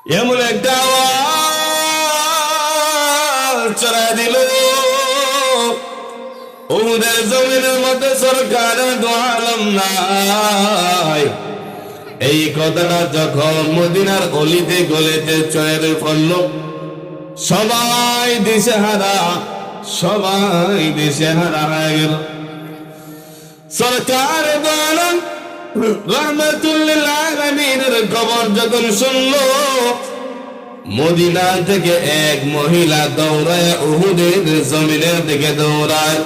এমন একটা আওয়াজ ছড়ায় দিল উহুদের জমিনের মধ্যে সরকারের দো আলম নাই। এই কথাটা যখন মদিনার অলিতে গলিতে ছড়িয়ে পড়ল, সবাই দিশেহারা হয়ে গেল। সরকার দো আলম রাহমাতুল্লিল আলামিনের খবর যখন শুনলো, মদিনা থেকে এক মহিলা দৌড়ায় উহুদের জমিনের দিকে দৌড়ায়,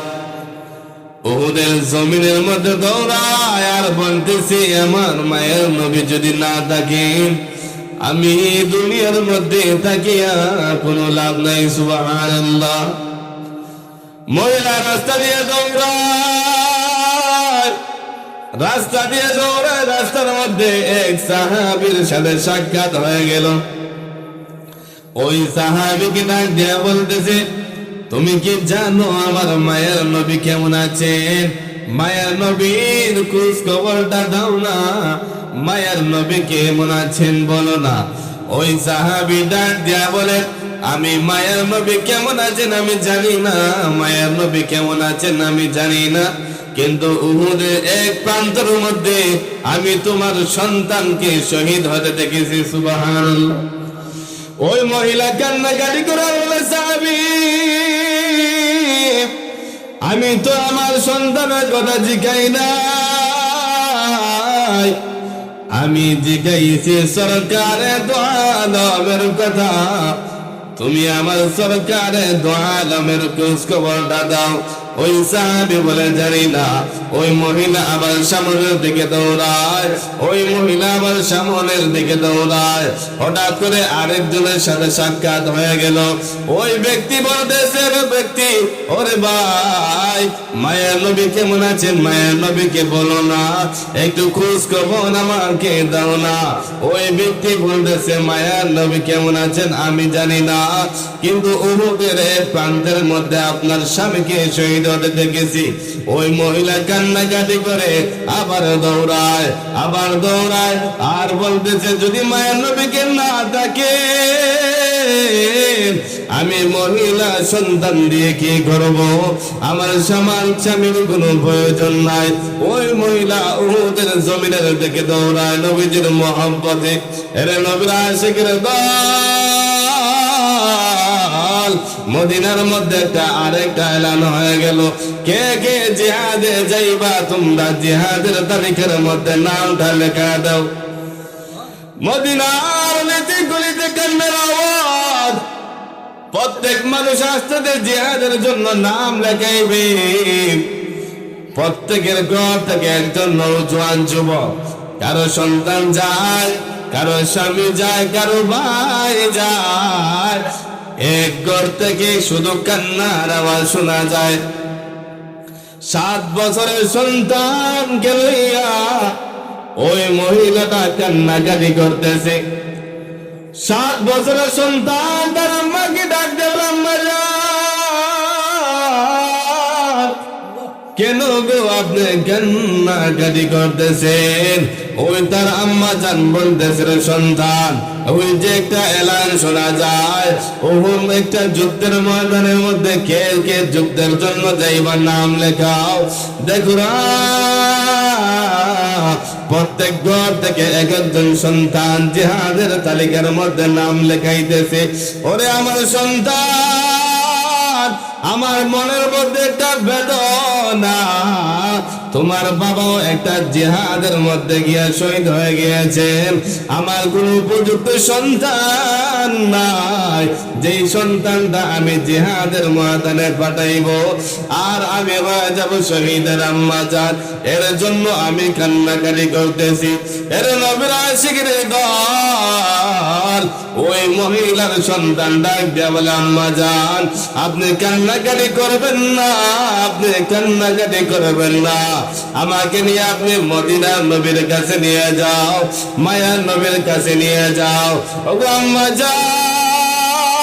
উহুদের জমিনের মধ্যে দৌড়ায় আর বলতেছে, আমার মায়ের নবী যদি না থাকেন আমি দুনিয়ার মধ্যে থাকিয়া কোনো লাভ নাই। সুবহানাল্লাহ। মহিলা রাস্তা দিয়ে দৌড়ায়, রাস্তার মধ্যে এক সাহাবীর সাথে সাক্ষাৎ হয়ে গেল। ওই সাহাবীকে ডাক দিয়ে বলতেছে, তুমি কি জানো আমার মায়ের নবী কেমন আছেন? মায়ের নবীর খোঁজ খবরটা দাও না, মায়ের নবী কেমন আছেন বলো না। ওই সাহাবী ডাক দিয়া বলে, আমি মায়ের নবী কেমন আছেন আমি জানি না, মায়ের নবী কেমন আছেন আমি জানি না, কিন্তু উহুদের এক প্রান্তের মধ্যে আমি তোমার সন্তানকে শহীদ হতে দেখেছি। সুবহানাল্লাহ। ওই মহিলা কান্নাকাটি করে বলে, সাহাবী আমি তো আমার সন্তানের কথা জিজ্ঞাই নাই, আমি জিজ্ঞাইছি সরকারের দো আলমের কথা। তুমি আমার সরকারের দো আলমের খোঁজ খবরটা দাও। ওই সাহাবী বলে, জানি না। ওই মহিলা আবার সামনের দিকে দৌড়ায়, দৌড়ায়। হঠাৎ করে আরেকজনের সাথে সাক্ষাৎ হয়ে গেল। ওই ব্যক্তি বলতেছে, ব্যক্তি ওরে ভাই মায়ের নবী কেমন আছেন, মায়ের নবীকে বলো না, একটু খোঁজ খবর আমাকে দাও না। ওই ব্যক্তি বলতেছে, মায়ের নবী কেমন আছেন আমি জানি না, কিন্তু উহুদের প্রান্তের মধ্যে আপনার স্বামীকে শহীদ হতে দেখেছি। ওই মহিলা কান্নাকাটি করে আবার দৌড়ায় আর বলতেছে, যদি মায়ের নবীকে না থাকে আমি মহিলা সন্তান দিয়ে কি করব? আমার স্বামীর কোনো প্রয়োজন নাই। ওই মহিলা উহুদের জমিনের দিকে দৌড়ায় নবীজির মহব্বতে। এর নবীর আশিকের দল মদিনার মধ্যে আরেকটা এলান হয়ে গেল, কে কে জিহাদে যাইবা তোমরা জিহাদের তালিকার মধ্যে নামটা লেখা দাও। মদিনার নীতি গলিতে কান্নার আওয়াজ, প্রত্যেক মানুষ আসতে জিহাদের জন্য নাম লেখাইবে। প্রত্যেকের ঘর থেকে একজন নওজোয়ান যুবক, কারো সন্তান যায়, কারো স্বামী যায়, কারো ভাই যায়। এক ঘর থেকে শুধু কান্নার আওয়াজ শোনা যায়। 7 বছরের সন্তানকে লইয়া ওই মহিলাটা কান্নাকাটি করতেছে। 7 বছরের সন্তান তার আম্মাকে ডাক দেব, আম্মা যান, কেন গো আপনি কান্নাকাটি করতেছেন? ওই তার আম্মা জান বলতেছে, সন্তান ওই যে একটা এলান শোনা যায়, ওহম একটা যুদ্ধের ময়দানের মধ্যে কে কে যুদ্ধের জন্য যাইবার নাম লেখাও। দেখো প্রত্যেক ঘর থেকে এক একজন সন্তান জিহাদের তালিকার মধ্যে নাম লেখাইতেছে। ওরে আমার সন্তান, আমার মনের মধ্যে একটা বেদনা, তোমার বাবাও একটা জিহাদের মধ্যে গিয়া শহীদ হয়ে গিয়েছেন। আমার কোন উপযুক্ত সন্তান নাই, যেই সন্তানটা আমি জিহাদের ময়দানে পাঠাইব আর আমি হয়ে যাব শহীদের আম্মা জান। এর জন্য আমি কান্নাকাটি করতেছি। এর নবীর আশিকের দল ওই মহিলার সন্তান ডাক দিয়া বলে, আম্মা জান আপনি কান্নাকাটি করবেন না, আপনি কান্নাকাটি করবেন না, আমাকে নিয়ে আপনি মদিনার নবীর কাছে নিয়ে যাও, মায়ার নবীর কাছে নিয়ে যাও। ওগো আম্মা জান,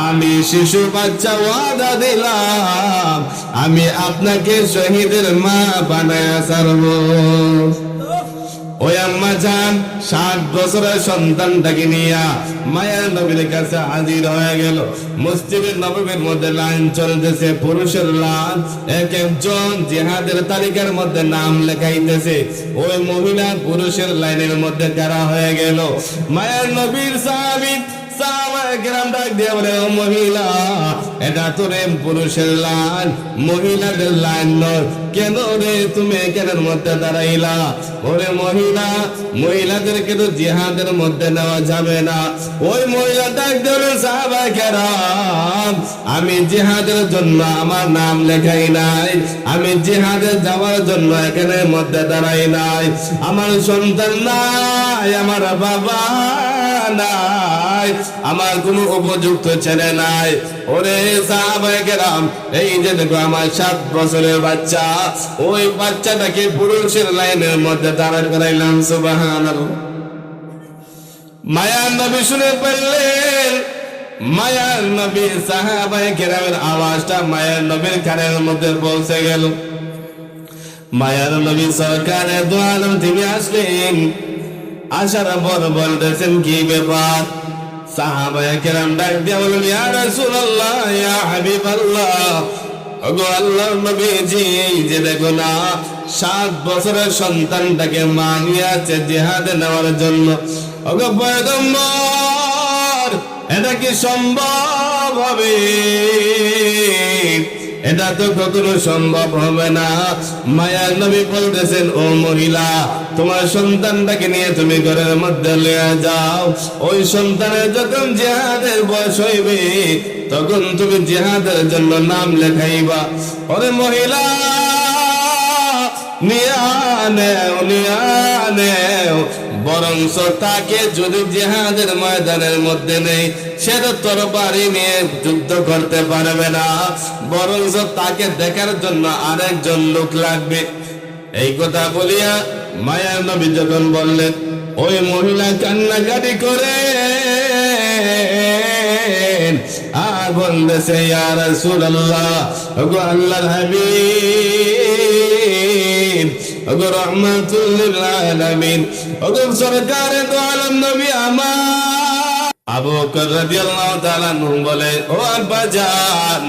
আমি শিশু বাচ্চা ওয়াদা দিলাম আমি আপনাকে শহীদের মা বানায়া ছাড়ব। ওই আম্মা জান 60 বছরের সন্তানটাকে নিয়ে মায়ের নবীর কাছে হাজির হয়ে গেল। মসজিদের নববীর মধ্যে লাইন চলতেছে, পুরুষের লাইন, এক একজন জিহাদের তালিকার মধ্যে নাম লেখাইতেছে। ওই মহিলা পুরুষের লাইনের মধ্যে কারা হয়ে গেল। মায়ের নবীর সাহাবী মহিলা, এটা তোরে পুরুষের লাইন, মহিলাদের লাইন নয়, কেন রে তুমি এখানের মধ্যে দাঁড়াইলা? ওরে মহিলা, মহিলাদেরকে তো জিহাদের মধ্যে নেওয়া যাবে না। ওই মহিলা ডাক দিল, সাহাবায়ে কেরাম, আমি জিহাদের জন্য আমার নাম লেখাই নাই, আমি জিহাদে যাওয়ার জন্য এখানে মধ্যে দাঁড়াই নাই, আমার সন্তান নাই, আমার বাবা নাই, আমার কোন উপযুক্ত ছেলে নাই। ওরে সাহাবায়ে কেরাম, এই যে দেখো আমার 7 বছরের বাচ্চা, ওই বাচ্চাটাকে পুরুষের লাইনের মধ্যে দাঁড়ায় করাইলাম। সুবহানাল্লাহ। মায়ার নবী শুনে পেলেন, মায়ার নবী সাহাবায়ে কেরামের আওয়াজটা মায়ার নবীর কানের মধ্যে পৌঁছে গেল। মায়ার নবী সরকারে দু আলম থেকে আসলেন, আসার পর বলতেছেন কি ব্যাপার? সাহাবায়ে কেরাম ডাক দিয়ে বললেন, ইয়া রাসূলুল্লাহ, ইয়া হাবিবাল্লাহ, ওগো আল্লাহর নবীজি, যে দেখো না 7 বছরের সন্তানটাকে মা নিয়ে আছে জিহাদে নেওয়ার জন্য। ওগো পয়গম্বর, এটা কি সম্ভব হবে? এটা তো কখনো সম্ভব হবে না। মায়ার নবী বলতেছেন, ও মহিলা, তোমার সন্তানটাকে নিয়ে তুমি ঘরের মধ্যে নিয়ে যাও। ওই সন্তানের যখন জিহাদের বয়স হইবে তখন তুমি জিহাদের জন্য নাম লেখাইবা। ওরে মহিলা, বরংস তাকে যদি জিহাদের ময়দানের মধ্যে নেই, সে তো তরবারি নিয়ে যুদ্ধ করতে পারবে না, বরংস তাকে দেখার জন্য আরেকজন লোক লাগবে। এই কথা বলিয়া মায়ার নবী যখন বললেন, ওই মহিলা কান্নাকাটি করে আর বলতেছে, ইয়া রাসূলুল্লাহ, ওগো আল্লাহর হাবিব, ওগো রাহমাতুল লিল আলামিন, ওগো সরকারে দু আলম নবী আমার। আবু বকর রাদিয়াল্লাহু তাআলা আনহু বলে, ও আব্বা জান,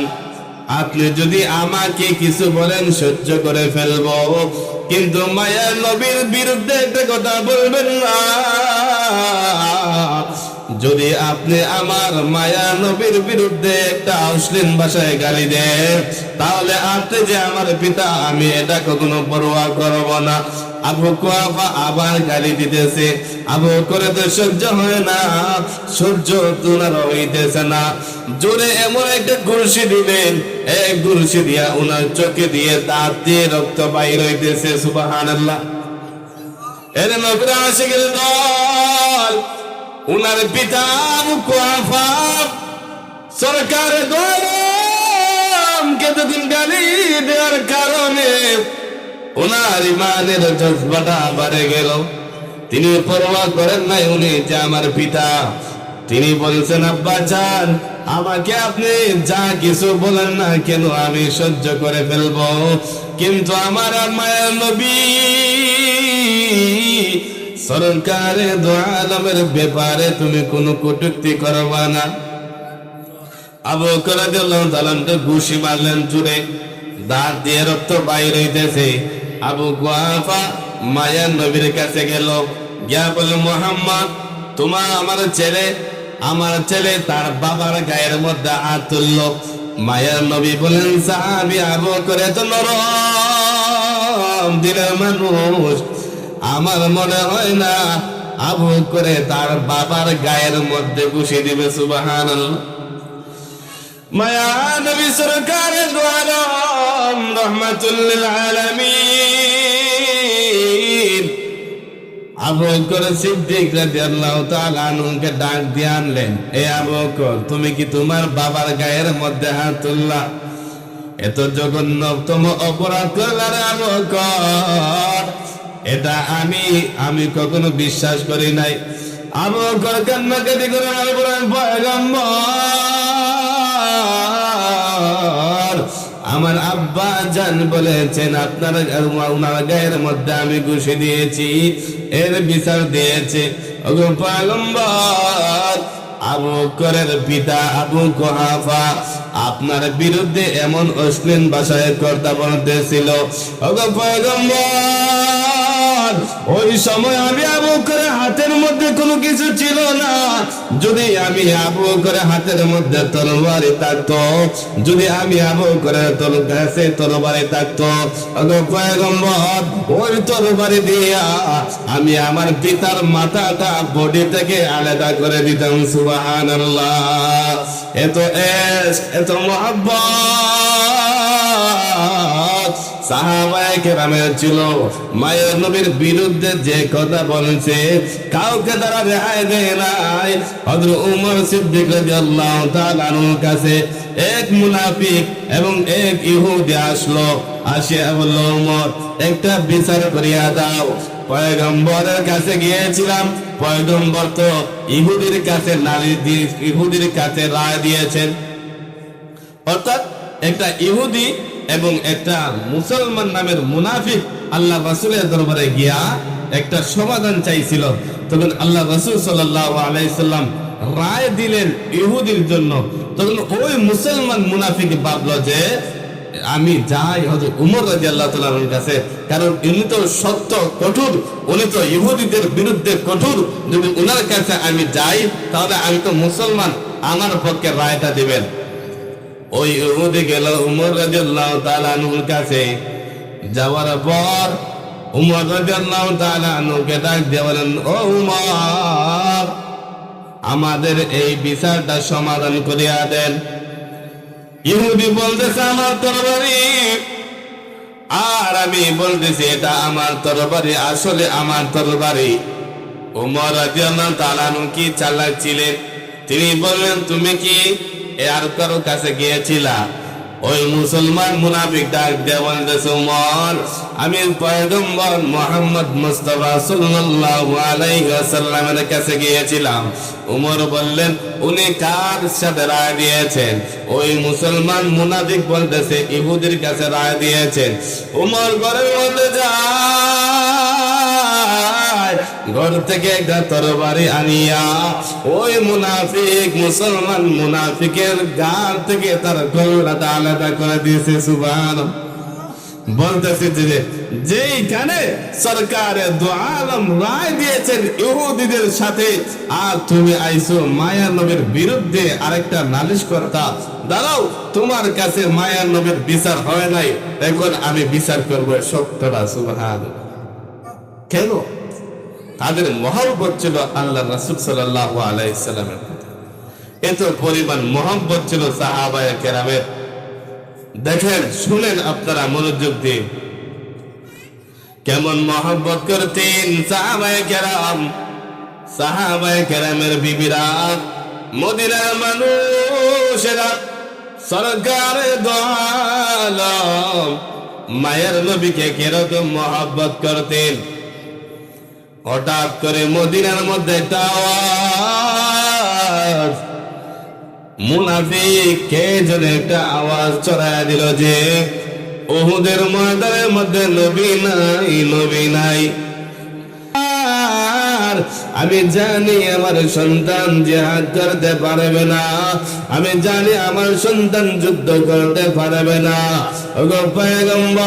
আপনি যদি আমাকে কিছু বলেন সহ্য করে ফেলবো, কিন্তু মায়ার নবীর বিরুদ্ধে একটা কথা বলবেন না। যদি আপনি আমার মায়া নবীর বিরুদ্ধে একটা অশ্লীল ভাষায় গালি দেন, তাহলে আপনি যে আমার পিতা, আমি এটা কখনো পরোয়া করব না। আবু কুহাফা আবার গালি দিতেছে। আবু করে তো সহ্য হয় না, সহ্য তোনার হইতেছে না। জোরে এমন একটা গুলশি দিলেন, এক গুলশি দিয়া উনার চোখে দিয়ে দাঁত দিয়ে রক্ত বাইর হইতেছে। সুবহানাল্লাহ। এর নবীর আশিকের দল, উনার পিতা আবু কুহাফা সরকারে দোয়ামকে দুদিন গালি দেওয়ার কারণে উনার ইমানের জজবাটা বাড়ে গেল। তিনি পরোয়া করেন নাই উনি যে আমার পিতা। তিনি বলছেন, আব্বা জান, আমাকে আপনি যা কিছু বলেন না কেন আমি সহ্য করে ফেলবো, কিন্তু আমার মায়ের নবী সরকারে দু আলমের ব্যাপারে তুমি কোনো কটূক্তি করবা না। আবু বকর রাদিয়াল্লাহু তাআলা ঘুষি মারলেন জুড়ে, দাঁত দিয়ে রক্ত বাইর হইতেছে। আবু কুহাফা মায়ার নবীর কাছে গেল, গিয়া বলে, মুহাম্মদ, তোমার আমার ছেলে তার বাবার গায়ের মধ্যে হাত তুলল। মায়ার নবী বলেন, সাহাবী আবু বকর এত নরম দিলের মানুষ, আমার মনে হয় না আবু করে তার বাবার গায়ের মধ্যে ঘুষি দিবে। সুবহানাল্লাহ। মায়া নবী সরকারে দু আলম রাহমাতুল লিল আলামিন আবু বকর সিদ্দিক রাদিয়াল্লাহু তাআলা আনহুকে ডাক দিয়ে আনলেন, এ আবু বকর, তুমি কি তোমার বাবার গায়ের মধ্যে হাত তুললা? এত জঘন্যতম অপরাধ করলা রে আবু বকর, এটা আমি কখনো বিশ্বাস করি নাই। আবু বকর কান্নাকাটি করে বলেন, পয়গম্বর, আমার আব্বা আব্বা জান বলেছেন আপনার ওনার গায়ের মধ্যে আমি ঘুষি দিয়েছি, এর বিচার দিয়েছে। ওগো পয়গম্বর, আবু বকরের পিতা আবু কুহাফা আপনার বিরুদ্ধে এমন অশ্লীল ভাষায় কথা বলতেছিল। ওগো পয়গম্বর, ওই সময় আমি আবু বকরের হাতের মধ্যে কোনো কিছু ছিল না। যদি আমি আবু বকরের হাতের মধ্যে তরবারি থাকতো, যদি আমি আবু বকরের কাছে তরবারি থাকতো, ওগো পয়গম্বর, ওই তরবারি দিয়া আমি আমার পিতার মাথাটা বডি থেকে আলাদা করে দিতাম। সুবহানাল্লাহ। এত এত মহব্বত সাহাবায়ে কেরামের ছিল। মায়ের নবীর বিরুদ্ধে যে কথা বলেছে কাউকে তারা রেহাই দেয় নাই। হযরত উমর সিদ্দিক রাদিয়াল্লাহু তাআলা আনহুর কাছে এক মুনাফিক এবং এক ইহুদি আসলো। আসিয়া বলল, উমর, একটা বিচার করিয়া দাও। পয়গম্বরের কাছে গিয়েছিলাম, পয়গম্বর তো ইহুদির কাছে ইহুদির কাছে রায় দিয়েছেন। অর্থাৎ একটা ইহুদি এবং একটা মুসলমান নামের মুনাফিক আল্লাহ রাসূলের দরবারে গিয়া একটা সমাধান চাইছিল। তখন আল্লাহ রাসূল সাল্লাল্লাহু আলাইহি সাল্লাম রায় দিলেন ইহুদির জন্য। তখন ওই মুসলমান মুনাফিক ভাবলো যে আমি যাই হযরত উমর রাদিয়াল্লাহু তাআলার কাছে, কারণ উনি তো সত্য কঠোর, উনি তো ইহুদিদের বিরুদ্ধে কঠোর। যদি উনার কাছে আমি যাই তাহলে আমি তো মুসলমান, আমার পক্ষে রায়টা দিবেন। ওই ইহুদি গেল উমর রাদিয়াল্লাহু তাআলা আনহুর কাছে। যাওয়ার পর উমর রাদিয়াল্লাহু তাআলা আনহুকে ডাক দিয়ে বলেন, ও উমর, আমাদের এই বিচারটা সমাধান করিয়া দেন। ইহুদি বলতেছে আমার তরবারি, আর আমি বলতেছি এটা আমার তরবারি, আসলে আমার তরবারি। উমর রাদিয়াল্লাহু তাআলা আনহু কি চালাক ছিলেন, তিনি বললেন, তুমি কি আর কারো কাছে গিয়েছিলা? ওই মুসলমান মুনাফিক ডাক দিয়ে বলতেছে, উমর, আমি পয়গম্বর মুহাম্মদ মুস্তাফা সাল্লাল্লাহু আলাইহি ওয়াসাল্লামের কাছে গিয়েছিলাম। উমর বললেন, উনি কার সাথে রায় দিয়েছেন? ওই মুসলমান মুনাফিক বলতেছে, ইহুদির কাছে রায় দিয়েছেন। উমর ঘরের মধ্যে যায়, ঘর থেকে একটা তরবারি আনিয়া ওই মুনাফিক মুসলমান মুনাফিকের গাল থেকে তার গলাটা আলাদা করে দিয়েছে। সুবহানাল্লাহ। বলতেছে যে যেইখানে সরকারে দু আলম রায় দিয়েছেন ইহুদিদের সাথে, আর তুমি আইসো মায়ার নবীর বিরুদ্ধে আরেকটা নালিশ করতা। দাঁড়াও, তোমার কাছে মায়ার নবীর বিচার হয় নাই, এখন আমি বিচার করবো সত্যটা। সুবহানাল্লাহ। কেন? তাদের মহব্বত ছিল আল্লাহ রাসূল সাল্লাল্লাহু আলাইহি সাল্লামের প্রতি, এত পরিমাণ মহব্বত ছিল সাহাবায়ে কেরামের। দেখেন, শুনেন আপনারা মনোযোগ দিয়ে, কেমন মহব্বত করতেন সাহাবায়ে কেরাম। সাহাবায়ে কেরামের বিবিরা, মদিনার মানুষেরা, সরকারে দো আলম মায়ের নবীকে কিরকম মহব্বত করতেন। হঠাৎ করে মদিনার মধ্যে একটা আওয়াজ, মুনাফিক কে যেন একটা আওয়াজ ছড়ায় দিল যে উহুদের ময়দানের মধ্যে নবী নাই, নবী নাই। আর আমি জানি আমার সন্তান জিহাদ করতে পারবে না, আমি জানি আমার সন্তান যুদ্ধ করতে পারবে না। ওগো পয়গম্বর,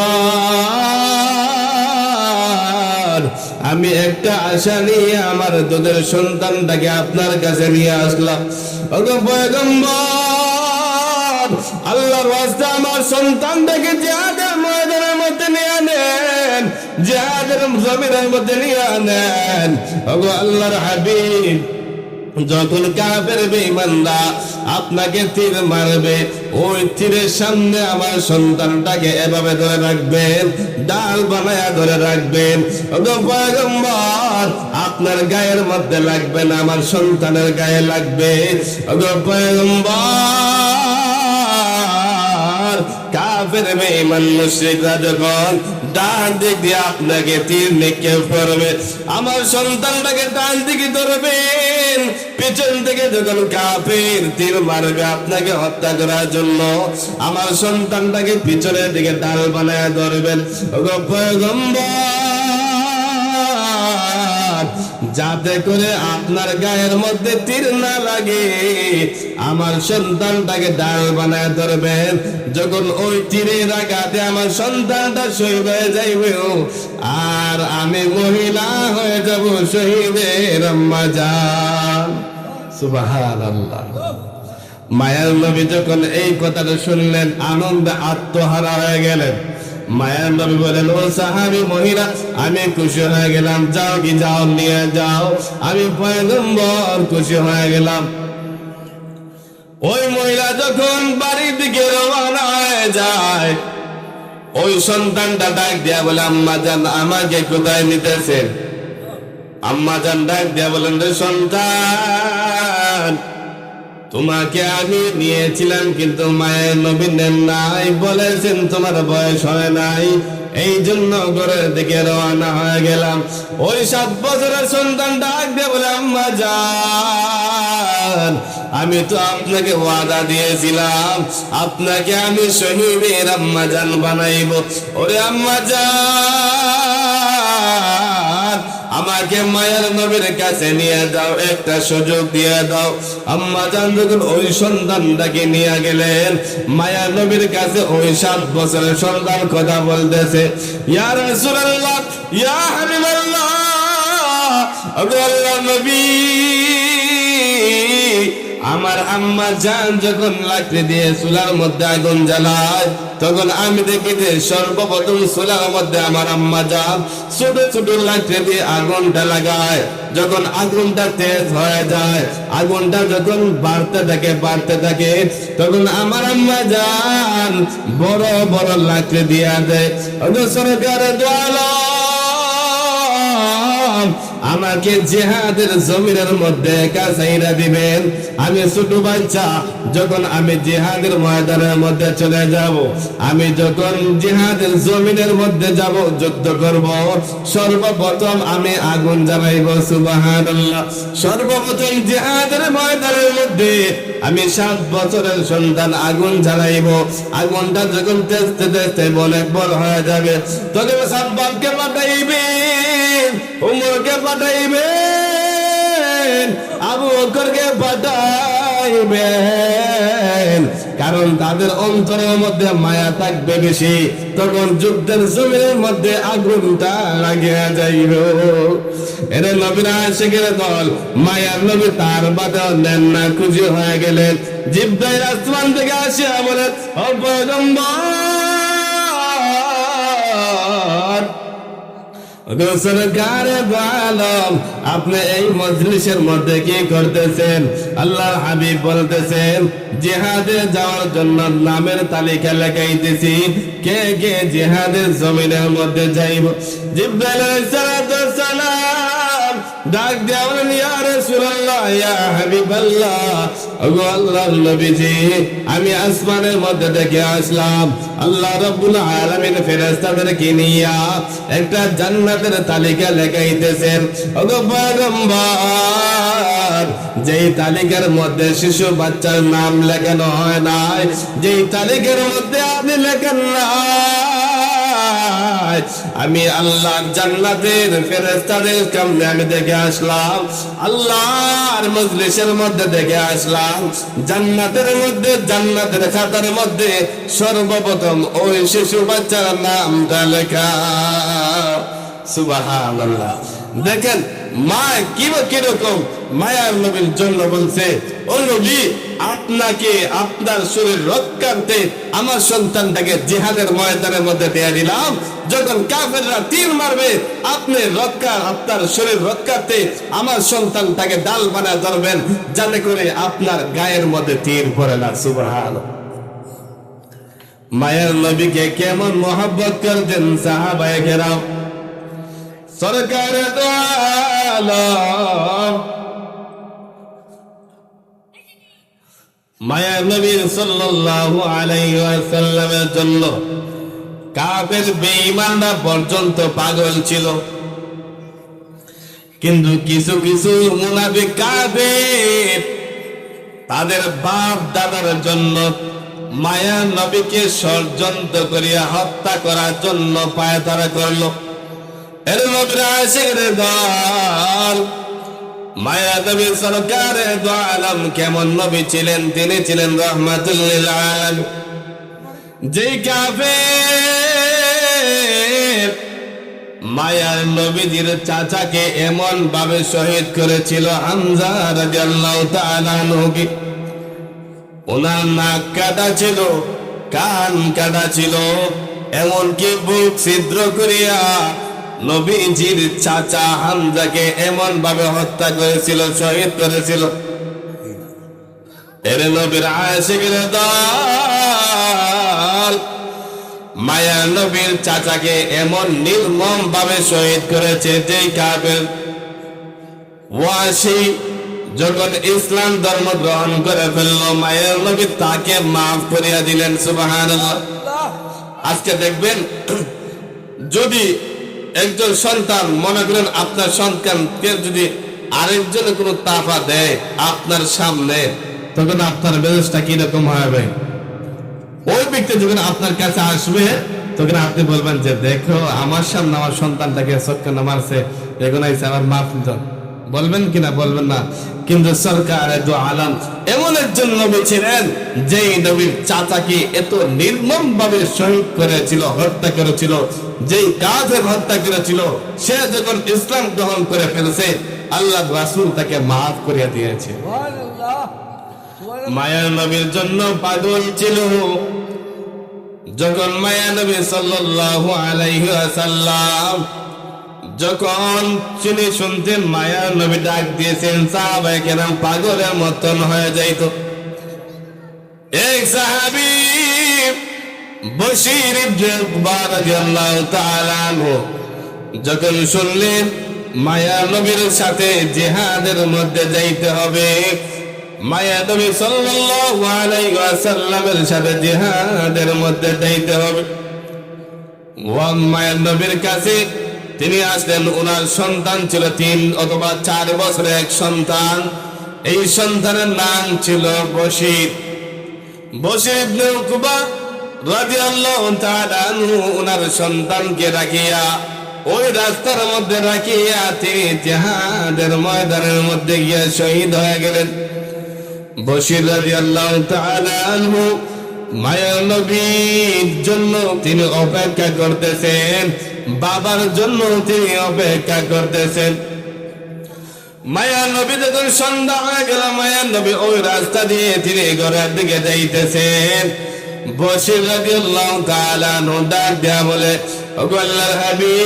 আমি একটা আশা নিয়ে আমার দুধের সন্তানটাকে আপনার কাছে নিয়ে আসলাম। ওগো পয়গম্বর, আল্লাহর ওয়াস্তে আমার সন্তানটাকে জিহাদের ময়দানের মধ্যে নিয়ে আনেন, জিহাদের জমিনের মধ্যে নিয়ে আনেন। ওগো আল্লাহর হাবিব, যখন কাফের বেঈমানরা আপনাকে তীর মারবে, ওই তীরের সামনে আমার সন্তানটাকে এভাবে ধরে রাখবেন, ডাল বানায়া ধরে রাখবেন। ওগো পয়গম্বর, আপনার গায়ের মধ্যে লাগবে না, আমার সন্তানের গায়ে লাগবে। ওগো পয়গম্বর, কাফের বেঈমান মুশরিকরা যখন ডান দিক দিয়ে আপনাকে তীর নিক্ষেপ করবে, আমার সন্তানটাকে ডান দিকে ধরবেন, পিছন থেকে যখন কাফের তীর মারবে আপনাকে হত্যা করার জন্য, আমার সন্তানটাকে পিছনের দিকে ডাল বানায় ধরবেন। ওগো পয়গম্বর, যাতে করে আপনার গায়ের মধ্যে তীর না লাগে, আমার সন্তানটাকে ডাল বানায় ধরবেন। যখন ওই তীরের আঘাতে আমার সন্তানটা শহীদ হয়ে যাইবে, আর আমি মহিলা হয়ে যাব শহীদের আম্মা জান। সুবহানাল্লাহ। মায়ার নবী যখন এই কথাটা শুনলেন, আনন্দে আত্মহারা হয়ে গেলেন। মায়ার নবী বলেন, ও সাহাবী মহিলা, আমি খুশি হয়ে গেলাম, যাও কি যাও, নিয়ে যাও। আমি পয়গম্বর খুশি হয়ে গেলাম। ওই মহিলা যখন বাড়ির দিকে রওনা হয়ে যায়, ওই সন্তানটা ডাক দিয়া বলে, আম্মা জান, আমাকে কোথায় নিতেছেন? আম্মা জান ডাক দিয়া বলেন, রে সন্তান, তোমাকে আমি নিয়েছিলাম কিন্তু মায়ের নবী নেন নাই, বলেছেন তোমার বয়স হয় নাই, এই জন্য ঘরের দিকে রওনা হয়ে গেলাম। ওই 7 বছরের সন্তান ডাক দিয়ে বলে, আম্মা জান, আমি তো আপনাকে ওয়াদা দিয়েছিলাম, আপনাকে আমি শহীদের আম্মা জান বানাইব। ওরে আম্মা জান, আমাকে মায়ের নবীর কাছে নিয়ে যাও, একটা সুযোগ দিয়ে দাও। আম্মা জান যখন ওই সন্তানটাকে নিয়ে গেলেন মায়ের নবীর কাছে, ওই 7 বছরের সন্তান কথা বলতেছে, ইয়া রাসূলুল্লাহ, ইয়া হাবিবাল্লাহ, আল্লাহর নবী, আমার আম্মা জান যখন লাকড়ি দিয়ে চুলার মধ্যে আগুন জ্বালায়, তখন আমি দেখি যে সর্বপ্রথম চুলার মধ্যে আমার আম্মা জান ছোট ছোট লাকড়ি দিয়ে আগুনটা লাগায়। যখন আগুনটা তেজ হয়ে যায়, আগুনটা যখন বাড়তে থাকে, তখন আমার আম্মা জান বড় বড় লাকড়ি দিয়ে দেয়। সরকারের দোয়ালা, আমাকে জিহাদের জমিনের মধ্যে কাছাইরা দিবেন। আমি ছোট বাচ্চা, যখন আমি জিহাদের ময়দানের মধ্যে চলে যাব, আমি যখন জিহাদের জমিনের মধ্যে যাব, যুদ্ধ করব, সর্বপ্রথম আমি আগুন জ্বালাইব। সুবহানাল্লাহ। সর্বপ্রথম জিহাদের ময়দানের মধ্যে আমি 7 বছরের সন্তান আগুন জ্বালাইব। আগুনটা যখন তেজতে তেজতে অনেক বড় হয়ে যাবে, তখন সাব্বাবকে পাঠাইবেন, উমরকে পাঠাইবেন, আবু বকরকে পাঠাইবেন, কারণ তাদের অন্তরের মধ্যে মায়া থাকবে বেশি। তখন যুদ্ধের জমিনের মধ্যে আগুনটা লাগিয়ে যাইব। এরে নবীর আশিকের দল, মায়ার নবী তার বাধা নেন না, খুশি হয়ে গেলেন। জিব্রাইল আসমান থেকে আসিয়া বলেন, ও পয়গম্বর, আপনি এই মজলিসের মধ্যে কি করতেছেন? আল্লাহর হাবিব বলতেছেন, জিহাদে যাওয়ার জন্য নামের তালিকা লেখাইতেছি, কে কে জিহাদের জমিনের মধ্যে যাইব। জিব্রাইল আলাইহিস সালাম ডাক দিয়া বলেন, ইয়া রাসূলুল্লাহ, ইয়া হাবিবাল্লাহ, ওগো আল্লাহর নবীজি, আমি আসমানের মধ্যে দেখে আসলাম আল্লাহ রাব্বুল আলামিন ফেরেশতাদেরকে নিয়া একটা জান্নাতের তালিকা লেখাইতেছেন। ওগো পয়গম্বর, যেই তালিকার মধ্যে শিশু বাচ্চার নাম লেখানো হয় নাই, যেই তালিকার মধ্যে আপনি লেখেন নাই, আমি আল্লাহর জান্নাতের ফেরেশতাদের সামনে আমি দেখে আসলাম, আল্লাহর মজলিসের মধ্যে দেখে আসলাম, জান্নাতের মধ্যে, জান্নাতের খাতার মধ্যে সর্বপ্রথম ওই শিশু বাচ্চার নামটা লেখা। সুবহানাল্লাহ। দেখেন মা কিরকম মায়ার নবীর জন্য বলছে, ও নবী, আপনাকে আপনার শরীর রক্ষার্থে আমার সন্তানটাকে জিহাদের ময়দানের মধ্যে দিয়ে দিলাম। যখন কাফেররা তীর মারবে, আপনি আপনার শরীর রক্ষার্থে আমার সন্তানটাকে ডাল বানায় ধরবেন, যাতে করে আপনার গায়ের মধ্যে তীর পড়ে না। সুবহানাল্লাহ। মায়ের নবীকে কেমন মহব্বত করতেন সাহাবায়ে কেরাম। সরকারে দো আলম মায়ার নবী সাল্লাল্লাহু আলাইহি ওয়াসাল্লামের জন্য কাফের বেঈমানরা পর্যন্ত পাগল ছিল, কিন্তু কিছু কিছু মুনাফিক কাফের তাদের বাপ দাদার জন্য মায়া নবীকে ষড়যন্ত্র করিয়া হত্যা করার জন্য পায়তারা করলো। এর নবীর আশিকের দল মায়া নবী সরকারে দো আলম কেমন নবী ছিলেন? তিনি ছিলেন রহমাতুল লিল আলামিন। যেই কাফের মায়ার নবীজির চাচাকে এমন ভাবে শহীদ করেছিল হামজা রাদিয়াল্লাহু তাআলা আনহুকে, ওনার নাক কাটা ছিল, কান কাটা ছিল, এমনকি বুক ছিদ্র করিয়া নবীজির চাচা হামজাকে এমন ভাবে হত্যা করেছিল, শহীদ করেছিল। এর নবীর আশিকের দল মায়া নবীর চাচাকে এমন নির্মম ভাবে শহীদ করেছে যে কাফের ওয়াসি যখন ইসলাম ধর্ম গ্রহণ করে ফেলল, মায়ের নবী তাকে মাফ করিয়া দিলেন। সুবহানাল্লাহ। আজকে দেখবেন যদি একজন সন্তান, মনে করেন আপনার সন্তানকে যদি আরেকজনে কোনো তাফা দেয় আপনার সামনে, তখন আপনার মেজাজটা কিরকম হবে? ওই ব্যক্তি যখন আপনার কাছে আসবে তখন আপনি বলবেন যে দেখো আমার সামনে আমার সন্তানটাকে চক্কর মারছে, এখন আইসে আমার মাফ দাও, বলবেন কিনা? বলবেন না। কিন্তু সরকার দো আলম এমন একজন নবী ছিলেন যেই নবীর চাচাকে এত নির্মম ভাবে শহীদ করেছিল, হত্যা করেছিল, যেই কাজের হত্যা করেছিল, সে যখন ইসলাম গ্রহণ করে ফেলেছে আল্লাহ রাসূল তাকে মাফ করিয়া দিয়েছে। মায়ার নবীর জন্য পাগল ছিল। যখন মায়া নবী সাল্লাল্লাহু আলাইহি ওয়াসাল্লাম যখন তিনি শুনতেন মায়া নবী ডাক দিয়েছেন, সাহাবায়ে কেরাম পাগলের মতন হয়ে যাইত। এক সাহাবী বশীর ইবনে উকবা রাদিয়াল্লাহু তাআলা আনহু যখন শুনলেন মায়া নবীর সাথে জিহাদের মধ্যে যাইতে হবে, মায়া নবী সাল্লাল্লাহু আলাইহি ওয়াসাল্লামের সাথে জিহাদের মধ্যে যাইতে হবে, মায়া নবীর কাছে তিনি আসলেন। ওনার সন্তান ছিল 3 অথবা 4 বছরের এক সন্তান। এই সন্তানের নাম ছিল বশীর। বশীর ইবনে উকবা রাদিয়াল্লাহু তাআলা আনহু ওনার সন্তানকে রাখিয়া ওই রাস্তার মধ্যে রাখিয়া তিনি জিহাদের ময়দানের মধ্যে গিয়ে শহীদ হয়ে গেলেন। বশীর রাদিয়াল্লাহু তাআলা আনহু মায়ার নবীর জন্য তিনি অপেক্ষা করতেছেন, বাবার জন্য তিনি অপেক্ষা করতেছেন। মায়ার নবী যখন সন্ধ্যা হয়ে গেল, মায়ার নবী ওই রাস্তা দিয়ে তিনি ঘরের দিকে যাইতেছেন। বশীর রাদিয়াল্লাহু তাআলা আনহু ডাক দেয়া বলে, ওগো আল্লাহর হাবিব,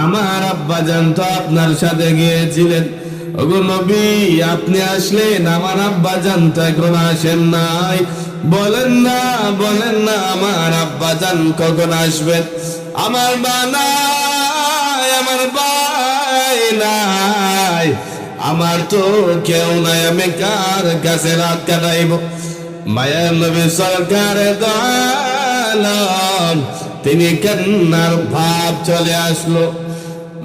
আমার আব্বা জান তো আপনার সাথে গিয়েছিলেন। ওগো নবী, আপনি আসলেন, আমার আব্বা জান তো এখন আসেন নাই। বলেন না, বলেন না আমার আব্বা জান কখন আসবেন? আমার মা নাই, আমার ভাই নাই, আমার তো কেউ নাই, আমি কার কাছে রাত কাটাইব? মায়ার নবী সরকারে দো আলম তিনি কান্নার ভাব চলে আসলো।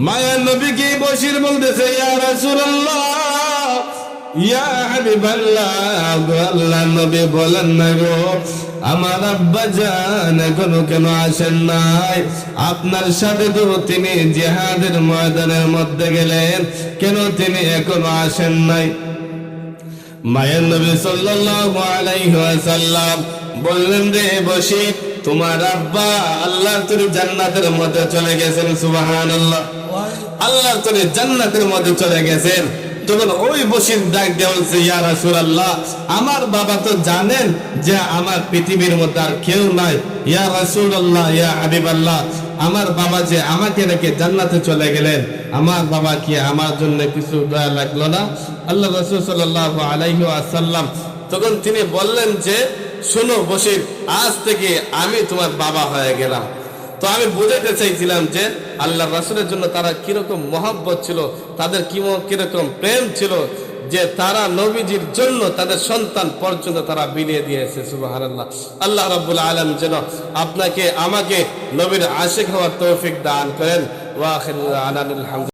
মায়ার নবীকে বশীর বলতেছে, ইয়া রাসূলুল্লাহ, ইয়া হাবিবাল্লাহ, আল্লাহর নবী বলেন না গো, আমার আব্বা জান এখনো কেন আসেন নাই? আপনার সাথে তো তিনি জিহাদের ময়দানের মধ্যে গেলেন, কেন তিনি এখনো আসেন নাই? মায়ের নবী সাল্লাল্লাহু আলাইহি ওয়াসাল্লাম বললেন, রে বশীর, তোমার আব্বা আল্লাহর তৈরি জান্নাতের মধ্যে চলে গেছেন। সুবহানাল্লাহ। আল্লাহর তৈরি জান্নাতের মধ্যে চলে গেছেন। তখন ওই বশীর ডাক দিয়ে বলছে, ইয়া রাসূলুল্লাহ, আমার বাবা তো জানেন যে আমার পৃথিবীর মধ্যে আর কেউ নাই। ইয়া রাসূলুল্লাহ, ইয়া হাবিবাল্লাহ, আমার বাবা যে আমাকে রেখে জান্নাতে চলে গেলেন, আমার বাবা কি আমার জন্য কিছু দয়া লাগলো না? আল্লাহ রাসূল সাল্লাল্লাহু আলাইহি ওয়াসাল্লাম তখন তিনি বললেন যে, শোনো বশীর, আজ থেকে আমি তোমার বাবা হয়ে গেলাম। তো আমি বুঝাইতে চাইছিলাম যে আল্লাহ রাসূলের জন্য তারা কিরকম মহব্বত ছিল, তাদের কিরকম প্রেম ছিল, যে তারা নবীজির জন্য তাদের সন্তান পর্যন্ত তারা বিলিয়ে দিয়েছে। সুবহানাল্লাহ। আল্লাহ রাব্বুল আলামিন যেন আপনাকে আমাকে নবীর আশিক হওয়ার তৌফিক দান করেন। ওয়া আখিরু দাওয়ানা আলহামদুলিল্লাহ।